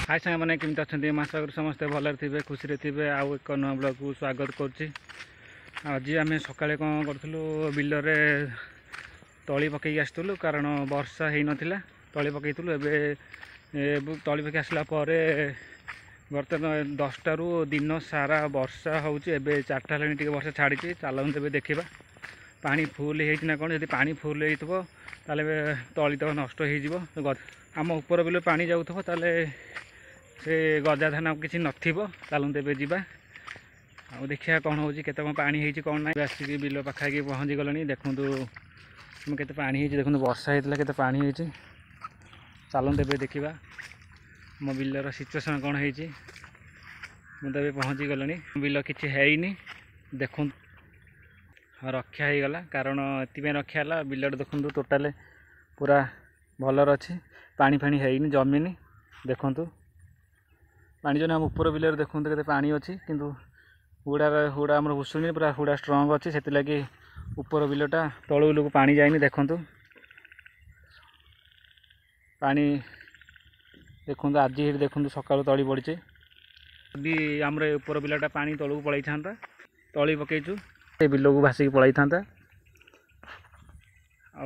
हाय सांग मैंने केमती अच्छा मासा समस्ते भलरे थे खुशी थे आउ एक नुआ ब्लॉग को स्वागत करुच्ची। आज आम सकाले कौन करूँ बिलरे तली पकई आसलु कारण वर्षा हो नाला तली पकईलु एवं तली पकई आसला बर्तमान 10 रु दिन सारा वर्षा होची। एबे 4टा हेलानी टिके वर्षा छाड़ी चलते तेज देखा पानी फुल होना कौन जब पानी फुल हो तली तक नष्ट हो आम उपर बिल पानी जाऊव ताले से गजा धान किसी नलते ए जा आ देखिए कौन हो केत कौन पानी होती कौन ना आसिक बिल पाखाकि पहुँची गलानी देखूँ केते पानी देखूँ वर्षा होता केते पानी होती चलते ए देखा मो बिलर सिचुएसन कौन होती मुझे पहुँची गलानी बिल किसी है देखूँ रक्षा हो गला कारण ये रक्षा है बिल देखूँ टोटाल पूरा भलर अच्छी पानी फाणी है जमीन देखूँ पानी जो आम उपर बिल देखूँ के पानी अच्छी किंतु हुड़ा हुड़ा आम हुसुनी पूरा हुड़ा स्ट्रंग अच्छी से लगी उपर बिलटा तलू बिल को पानी जाए देखूँ पानी देखूँ आज ही देखूँ सका तली पड़ी भी आमर उपर बिलटा पानी तलू पलई था तली पकईचु बिल को भासिक पलई था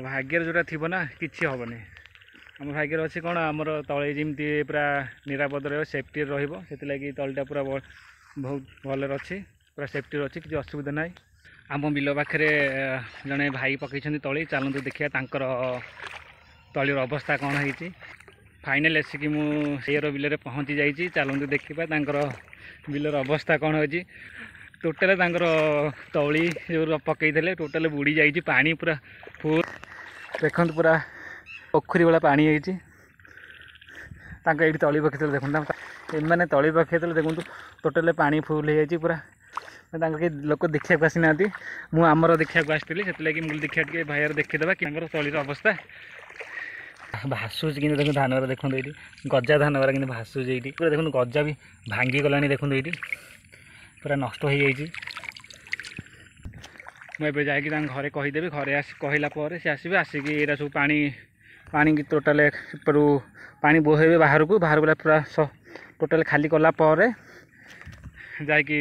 भाग्य जोटा थी ना कि हेनी आम भाग्य अच्छी कौन आमर तले जमी पूरा निरापद सेफ्टी रही तलटा पूरा बहुत भलर अच्छी पूरा सेफ्टी अच्छी किसी असुविधा ना आम बिल पाखे जड़े भाई पकई तली चलतु देखिए तलीर अवस्था कौन होती फाइनाल आसिक मुझे बिल पहुँची जाइए चलतु देखा बिलर अवस्था कौन हो टोटाल तली जो पकई टोटाल बुड़ी जाइए पानी पूरा फुल देखते पूरा पोखरी वाला पानी होती तली पकई देखते मैंने तली पकई देखूँ टोटाल पानी फुल हो जाए पूरा कि लोक देखा आसी ना मुझे आमर देखा आसती से मुझे देखा भाइर देखीदे कि तलीर अवस्था भासुच कि देखो धान गुरा देखते ये गजा धान गुरा कि भासुच ये पूरा देखो गजा भी भांगी गला देखते ये पूरा नष्ट हो जाइए मुझे जाकि घरे कहीदेवी घरे कहला से आसवे आसिक ये सब पानी पानी की टोटाल पानी बोहेबे बाहर को गला पूरा टोटाल खाली कलापर जाकि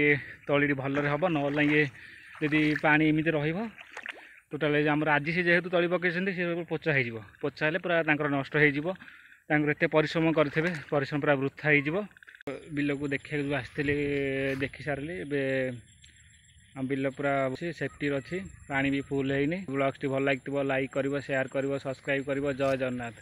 तली भलरे हम ना ये यदि पानी एमती टोटाल आमर आज से जेहेतु तली पकई सी पोचा हो पोचा है पूरा नष्ट होते परिश्रम करेंगे परिश्रम पूरा वृथा हो बिल को देखा आसती देखी सारे बिल पूरा सेफ्टी अच्छी पानी भी फुल है ब्लॉग्स भल लगे लाइक कर शेयर कर सब्सक्राइब कर जय जगन्नाथ।